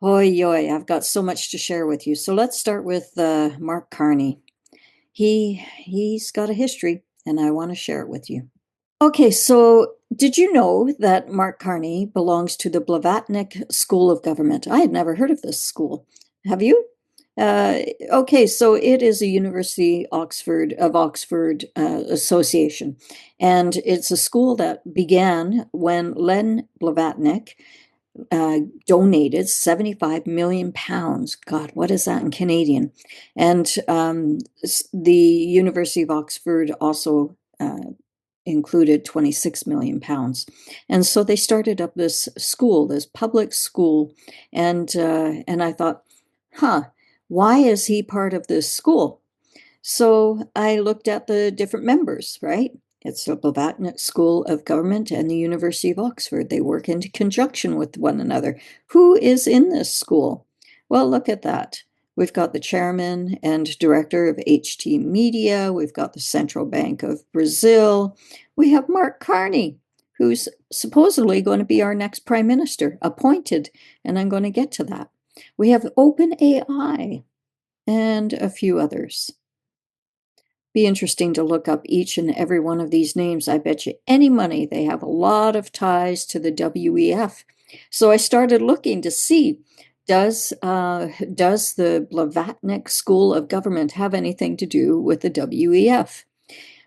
Oi, yoy, I've got so much to share with you. So let's start with Mark Carney. He's got a history, and I want to share it with you. Okay, so did you know that Mark Carney belongs to the Blavatnik School of Government? I had never heard of this school. Have you? Okay, so it is a University Oxford association, and it's a school that began when Len Blavatnik uh, donated 75 million pounds. God, what is that in Canadian? And the University of Oxford also included 26 million pounds. And so they started up this school, this public school. And I thought, huh, why is he part of this school? So I looked at the different members, right? It's the Blavatnik School of Government and the University of Oxford. They work in conjunction with one another. Who is in this school? Well, look at that. We've got the chairman and director of HT Media. We've got the Central Bank of Brazil. We have Mark Carney, who's supposedly going to be our next prime minister, appointed, and I'm going to get to that. We have OpenAI and a few others. Be interesting to look up each and every one of these names. I bet you any money they have a lot of ties to the WEF. So I started looking to see does the Blavatnik School of Government have anything to do with the WEF?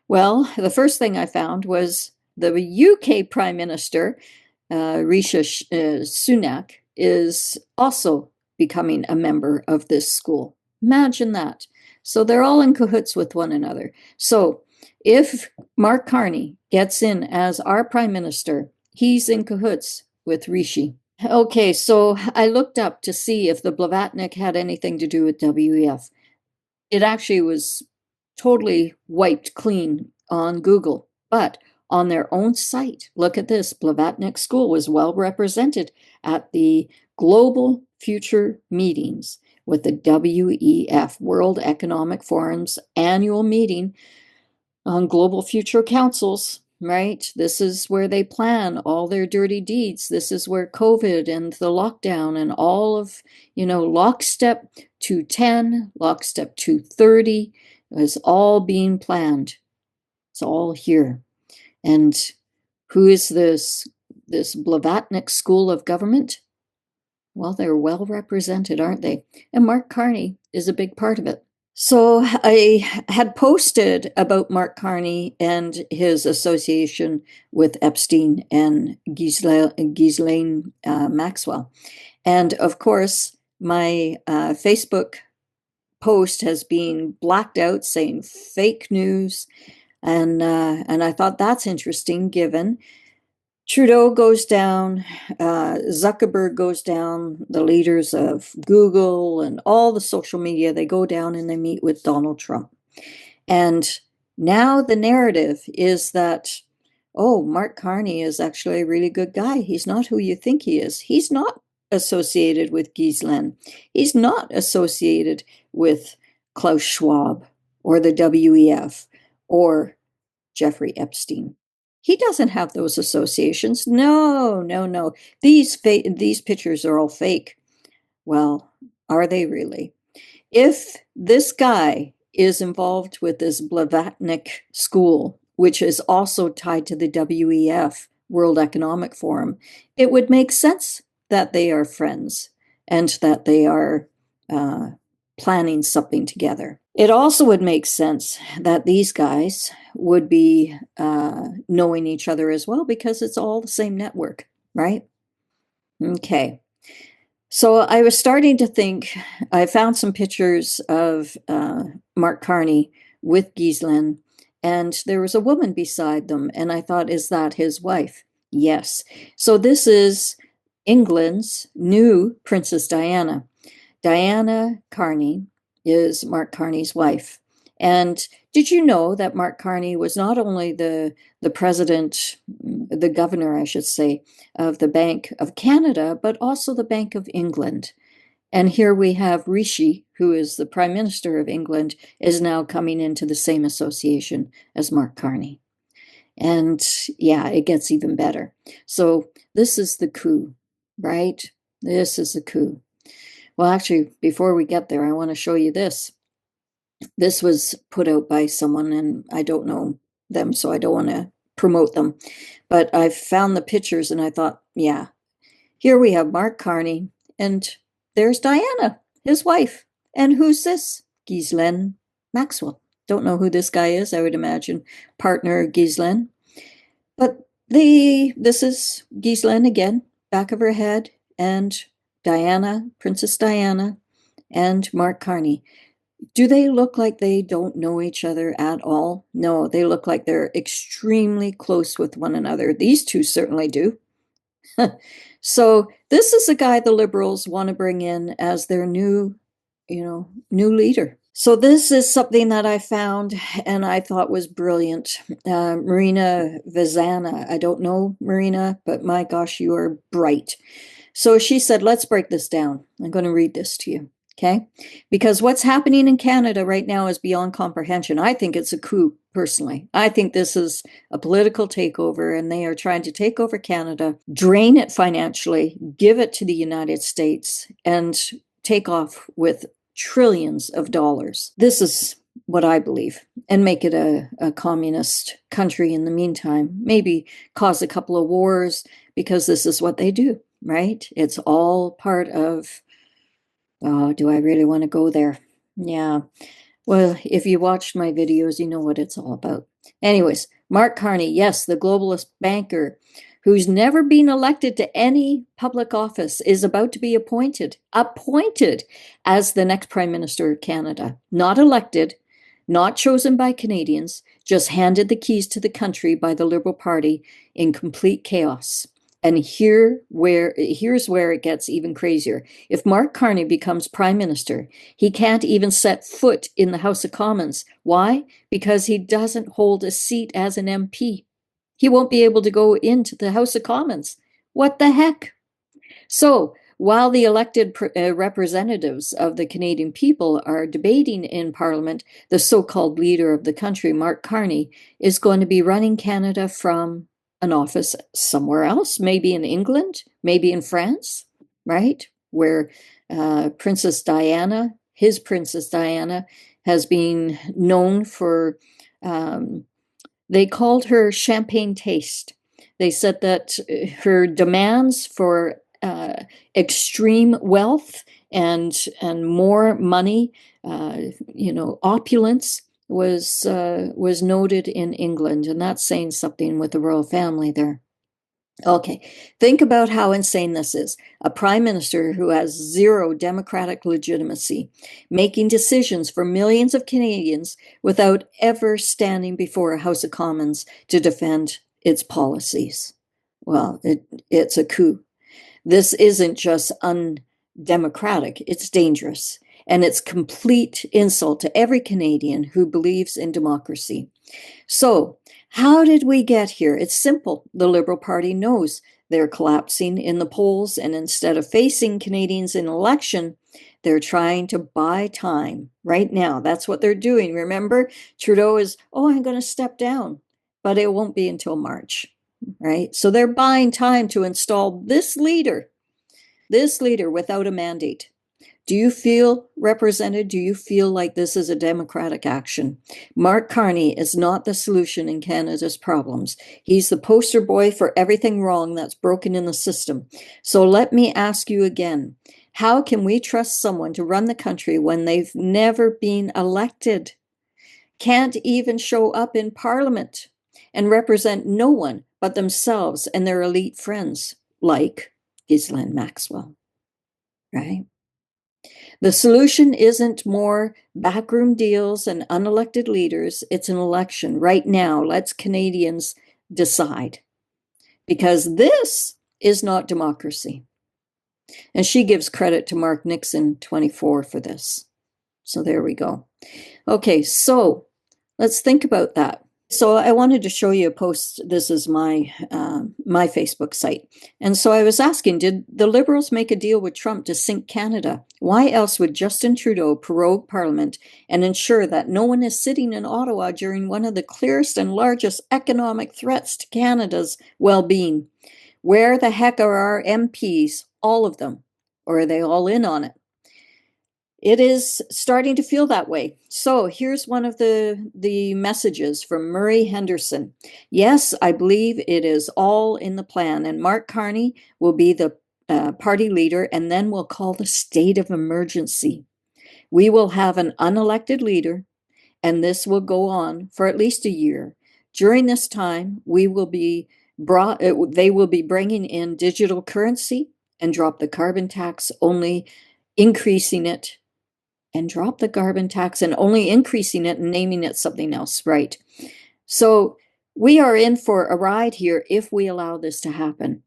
Well, the first thing I found was the UK Prime Minister, Rishi Sunak, is also becoming a member of this school. Imagine that. So they're all in cahoots with one another. So if Mark Carney gets in as our prime minister, he's in cahoots with Rishi. Okay, so I looked up to see if the Blavatnik had anything to do with WEF. It actually was totally wiped clean on Google, but on their own site, look at this, Blavatnik School was well represented at the Global Future Meetings with the WEF, World Economic Forum's annual meeting on global future councils, right? This is where they plan all their dirty deeds. This is where COVID and the lockdown and all of, lockstep 210, lockstep 230 is all being planned. It's all here. And who is this Blavatnik School of Government? Well, they're well represented, aren't they? And Mark Carney is a big part of it. So I had posted about Mark Carney and his association with Epstein and Ghislaine Maxwell. And of course, my Facebook post has been blacked out saying fake news. And I thought that's interesting given Trudeau goes down, Zuckerberg goes down, the leaders of Google and all the social media, they go down and they meet with Donald Trump. And now the narrative is that, oh, Mark Carney is actually a really good guy. He's not who you think he is. He's not associated with Ghislaine. He's not associated with Klaus Schwab or the WEF or Jeffrey Epstein. He doesn't have those associations. No, no, no. These pictures are all fake. Well, are they really? If this guy is involved with this Blavatnik school, which is also tied to the WEF, World Economic Forum, it would make sense that they are friends and that they are planning something together. It also would make sense that these guys would be knowing each other as well because it's all the same network, right? Okay. So I was starting to think, I found some pictures of Mark Carney with Ghislaine, and there was a woman beside them, and I thought, is that his wife? Yes. So this is England's new Princess Diana. Diana Carney is Mark Carney's wife. And did you know that Mark Carney was not only the president, the governor, I should say, of the Bank of Canada, but also the Bank of England? And here we have Rishi, who is the Prime Minister of England, is now coming into the same association as Mark Carney. And yeah, it gets even better. So this is the coup, right? This is the coup. Well, actually, before we get there, I want to show you this. This was put out by someone, and I don't know them, so I don't want to promote them. But I found the pictures, and I thought, yeah, here we have Mark Carney, and there's Diana, his wife. And who's this? Ghislaine Maxwell. Don't know who this guy is. I would imagine partner Ghislaine. But this is Ghislaine again, back of her head, and Diana, Princess Diana, and Mark Carney. Do they look like they don't know each other at all? No, they look like they're extremely close with one another. These two certainly do. So this is the guy the Liberals want to bring in as their new leader. So this is something that I found and I thought was brilliant. Marina Vizana, I don't know Marina, but my gosh, you are bright. So she said, let's break this down. I'm going to read this to you. Okay. Because what's happening in Canada right now is beyond comprehension. I think it's a coup, personally. I think this is a political takeover, and they are trying to take over Canada, drain it financially, give it to the United States, and take off with trillions of dollars. This is what I believe, and make it a communist country in the meantime. Maybe cause a couple of wars, because this is what they do, right? It's all part of, oh, do I really want to go there? Yeah. Well, if you watched my videos, you know what it's all about. Anyways, Mark Carney, yes, the globalist banker who's never been elected to any public office, is about to be appointed as the next Prime Minister of Canada. Not elected, not chosen by Canadians, just handed the keys to the country by the Liberal Party in complete chaos. And here's where it gets even crazier. If Mark Carney becomes Prime Minister, he can't even set foot in the House of Commons. Why? Because he doesn't hold a seat as an MP. He won't be able to go into the House of Commons. What the heck? So while the elected representatives of the Canadian people are debating in Parliament, the so-called leader of the country, Mark Carney, is going to be running Canada from an office somewhere else, maybe in England, maybe in France, right? Where Princess Diana, his Princess Diana, has been known for, they called her champagne taste. They said that her demands for extreme wealth and more money, opulence, was noted in England, and that's saying something with the royal family there. Okay, think about how insane this is. A prime minister who has zero democratic legitimacy, making decisions for millions of Canadians without ever standing before a House of Commons to defend its policies. Well, it's a coup. This isn't just undemocratic, it's dangerous. And it's complete insult to every Canadian who believes in democracy. So, how did we get here? It's simple. The Liberal Party knows they're collapsing in the polls, and instead of facing Canadians in election, they're trying to buy time right now. That's what they're doing. Remember, Trudeau is, I'm going to step down, but it won't be until March, right? So they're buying time to install this leader without a mandate. Do you feel represented? Do you feel like this is a democratic action? Mark Carney is not the solution in Canada's problems. He's the poster boy for everything wrong that's broken in the system. So let me ask you again, how can we trust someone to run the country when they've never been elected? Can't even show up in Parliament and represent no one but themselves and their elite friends, like Ghislaine Maxwell, right? The solution isn't more backroom deals and unelected leaders. It's an election right now. Let's Canadians decide, because this is not democracy. And she gives credit to Mark Nixon 24 for this. So there we go. Okay, so let's think about that. So I wanted to show you a post. This is my Facebook site. And so I was asking, did the Liberals make a deal with Trump to sink Canada? Why else would Justin Trudeau prorogue Parliament and ensure that no one is sitting in Ottawa during one of the clearest and largest economic threats to Canada's well-being? Where the heck are our MPs, all of them? Or are they all in on it? It is starting to feel that way. So here's one of the messages from Murray Henderson. Yes, I believe it is all in the plan, and Mark Carney will be the party leader, and then we'll call the state of emergency. We will have an unelected leader, and this will go on for at least a year. During this time, they will be bringing in digital currency and drop the carbon tax, only increasing it and drop the carbon tax and only increasing it and naming it something else, right? So we are in for a ride here if we allow this to happen.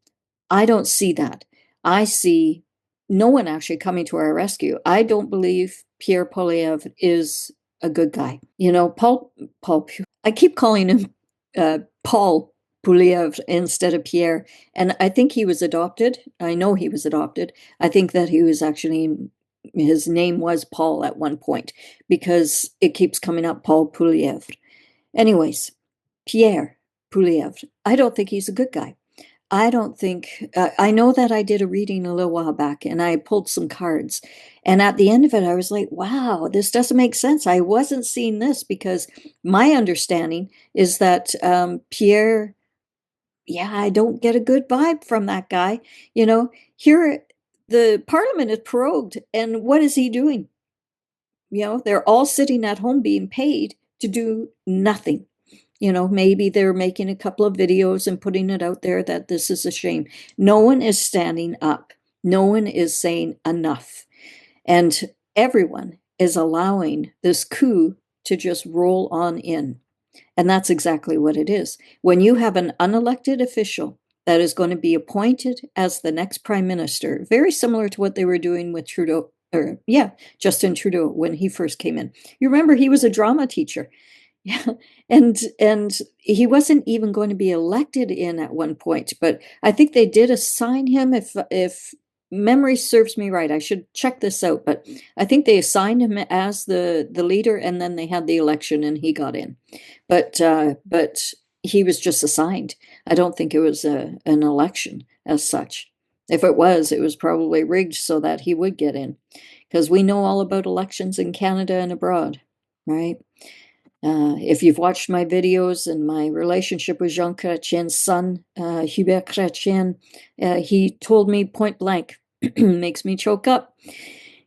I don't see that. I see no one actually coming to our rescue. I don't believe Pierre Poilievre is a good guy. You know, I keep calling him Paul Poilievre instead of Pierre, and I think he was adopted. I know he was adopted. I think that he was actually, his name was Paul at one point, because it keeps coming up, Paul Poilievre. Anyways, Pierre Poilievre, I don't think he's a good guy. I don't think, I know that I did a reading a little while back and I pulled some cards. And at the end of it, I was like, wow, this doesn't make sense. I wasn't seeing this because my understanding is that Pierre, yeah, I don't get a good vibe from that guy. You know, here the parliament is prorogued, and what is he doing? You know, they're all sitting at home being paid to do nothing. You know, maybe they're making a couple of videos and putting it out there that this is a shame. No one is standing up. No one is saying enough. And everyone is allowing this coup to just roll on in. And that's exactly what it is. When you have an unelected official that is going to be appointed as the next prime minister, very similar to what they were doing with Trudeau, or yeah, Justin Trudeau when he first came in. You remember he was a drama teacher. Yeah, and he wasn't even going to be elected in at one point, but I think they did assign him, if memory serves me right. I should check this out, but I think they assigned him as the leader, and then they had the election and he got in. But he was just assigned. I don't think it was an election as such. If it was probably rigged so that he would get in, because we know all about elections in Canada and abroad, right? If you've watched my videos and my relationship with Jean Chrétien's son, Hubert Chrétien, he told me point blank, makes me choke up.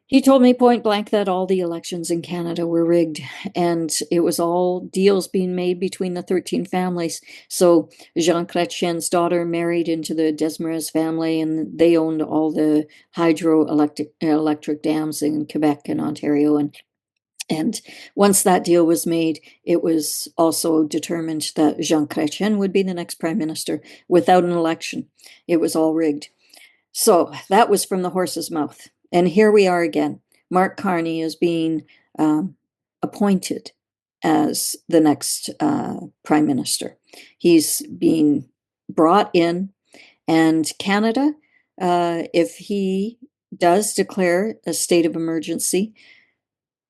He told me point blank that all the elections in Canada were rigged, and it was all deals being made between the 13 families. So Jean Chrétien's daughter married into the Desmarais family, and they owned all the hydroelectric dams in Quebec and Ontario, and once that deal was made, it was also determined that Jean Chrétien would be the next prime minister without an election. It was all rigged. So that was from the horse's mouth. And here we are again. Mark Carney is being appointed as the next prime minister. He's being brought in, and Canada, if he does declare a state of emergency,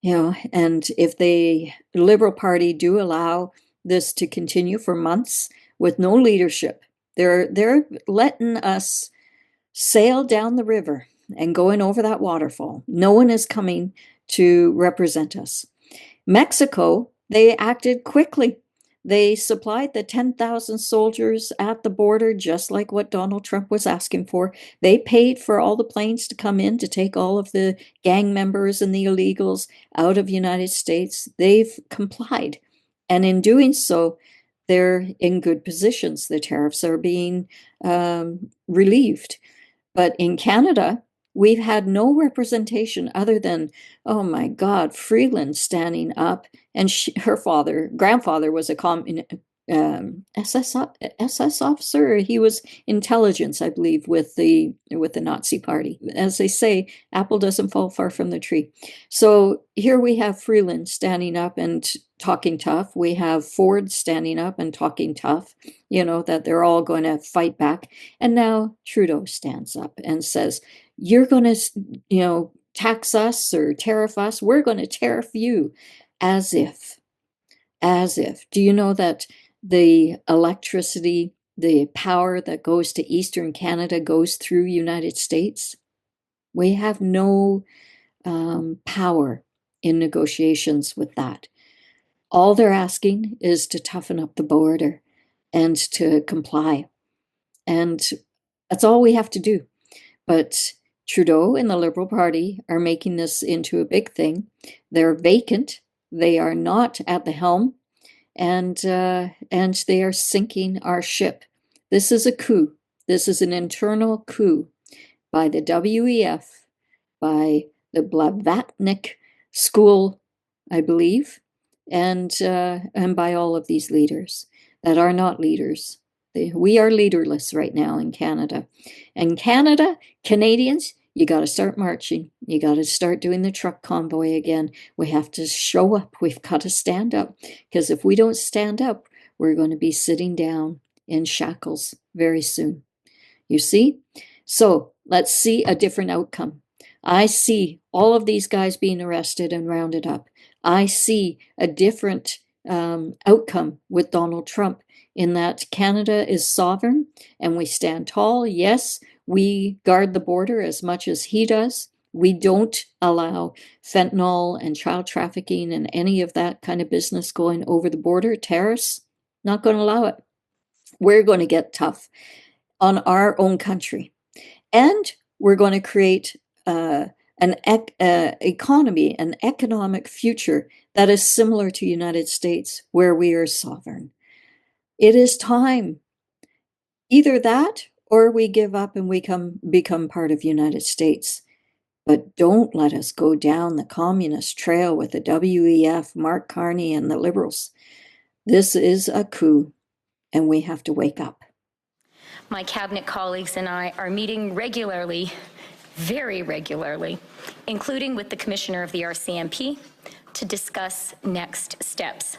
you know, and if the Liberal Party do allow this to continue for months with no leadership, they're letting us sail down the river and going over that waterfall. No one is coming to represent us. Mexico, they acted quickly. They supplied the 10,000 soldiers at the border, just like what Donald Trump was asking for. They paid for all the planes to come in to take all of the gang members and the illegals out of the United States. They've complied. And in doing so, they're in good positions. The tariffs are being relieved. But in Canada, we've had no representation other than, oh my God, Freeland standing up, and her grandfather was a SS officer. He was intelligence, I believe, with the Nazi Party. As they say, apple doesn't fall far from the tree. So here we have Freeland standing up and talking tough. We have Ford standing up and talking tough, you know, that they're all going to fight back. And now Trudeau stands up and says, you're going to, you know, tax us or tariff us. We're going to tariff you. As if. Do you know that the electricity, the power that goes to Eastern Canada goes through United States? We have no power in negotiations with that. All they're asking is to toughen up the border and to comply. And that's all we have to do. But Trudeau and the Liberal Party are making this into a big thing. They're vacant. They are not at the helm, and they are sinking our ship. This is a coup. This is an internal coup by the WEF, by the Blavatnik School, I believe, and by all of these leaders that are not leaders. We are leaderless right now in Canada. And Canadians, you got to start marching. You got to start doing the truck convoy again. We have to show up. We've got to stand up. Because if we don't stand up, we're going to be sitting down in shackles very soon. You see? So let's see a different outcome. I see all of these guys being arrested and rounded up. I see a different outcome with Donald Trump, in that Canada is sovereign and we stand tall. Yes, we guard the border as much as he does. We don't allow fentanyl and child trafficking and any of that kind of business going over the border. Tariffs, not going to allow it. We're going to get tough on our own country. And we're going to create an economy, an economic future that is similar to the United States, where we are sovereign. It is time. Either that or we give up and we become part of the United States. But don't let us go down the communist trail with the WEF, Mark Carney, and the Liberals. This is a coup, and we have to wake up. My cabinet colleagues and I are meeting regularly, very regularly, including with the Commissioner of the RCMP, to discuss next steps.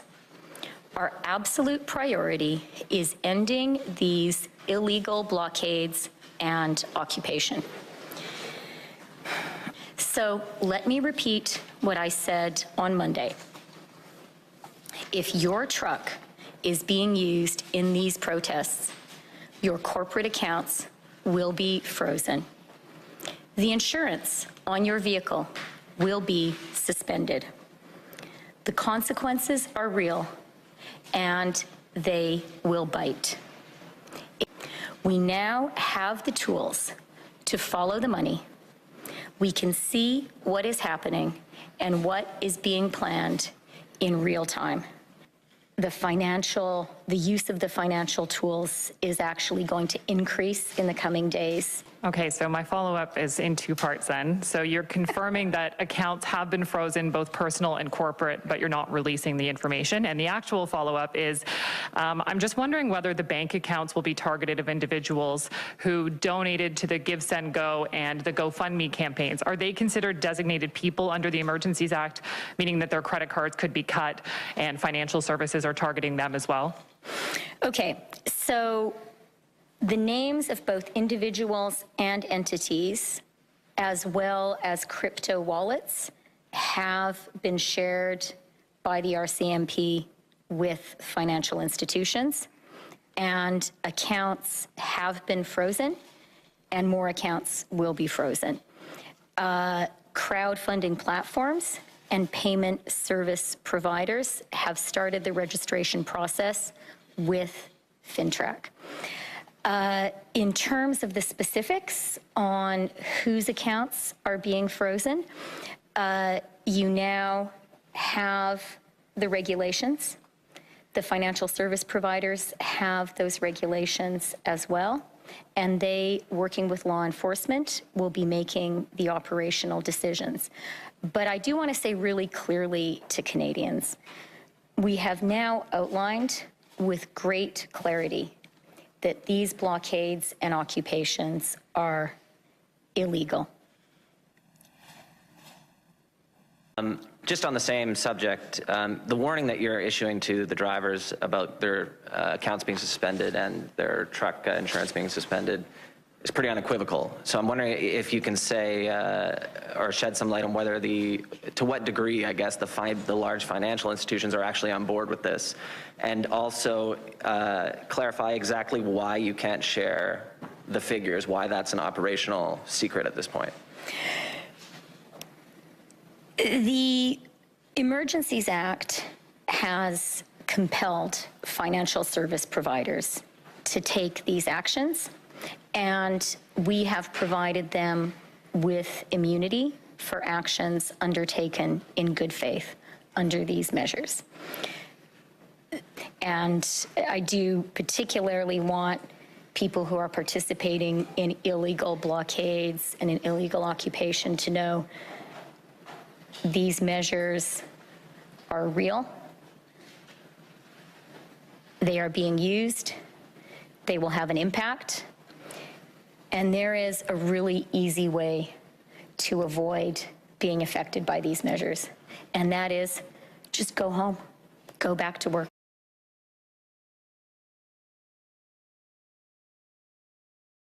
Our absolute priority is ending these illegal blockades and occupation. So let me repeat what I said on Monday. If your truck is being used in these protests, your corporate accounts will be frozen. The insurance on your vehicle will be suspended. The consequences are real, and they will bite. We now have the tools to follow the money. We can see what is happening and what is being planned in real time. The use of the financial tools is actually going to increase in the coming days. Okay, so my follow-up is in two parts then. So you're confirming that accounts have been frozen, both personal and corporate, but you're not releasing the information. And the actual follow-up is, I'm just wondering whether the bank accounts will be targeted of individuals who donated to the Give, Send, Go and the GoFundMe campaigns. Are they considered designated people under the Emergencies Act, meaning that their credit cards could be cut and financial services are targeting them as well? Okay, so the names of both individuals and entities, as well as crypto wallets, have been shared by the RCMP with financial institutions, and accounts have been frozen, and more accounts will be frozen. Crowdfunding platforms and payment service providers have started the registration process with FinTrack. In terms of the specifics on whose accounts are being frozen, you now have the regulations. The financial service providers have those regulations as well, and they, working with law enforcement, will be making the operational decisions. But I do want to say really clearly to Canadians, we have now outlined with great clarity that these blockades and occupations are illegal. Just on the same subject, the warning that you're issuing to the drivers about their accounts being suspended and their truck insurance being suspended is pretty unequivocal. So I'm wondering if you can say or shed some light on whether to what degree, I guess, the large financial institutions are actually on board with this, and also clarify exactly why you can't share the figures, why that's an operational secret at this point. The Emergencies Act has compelled financial service providers to take these actions, and we have provided them with immunity for actions undertaken in good faith under these measures. And I do particularly want people who are participating in illegal blockades and in illegal occupation to know these measures are real. They are being used. They will have an impact. And there is a really easy way to avoid being affected by these measures. And that is just go home, go back to work.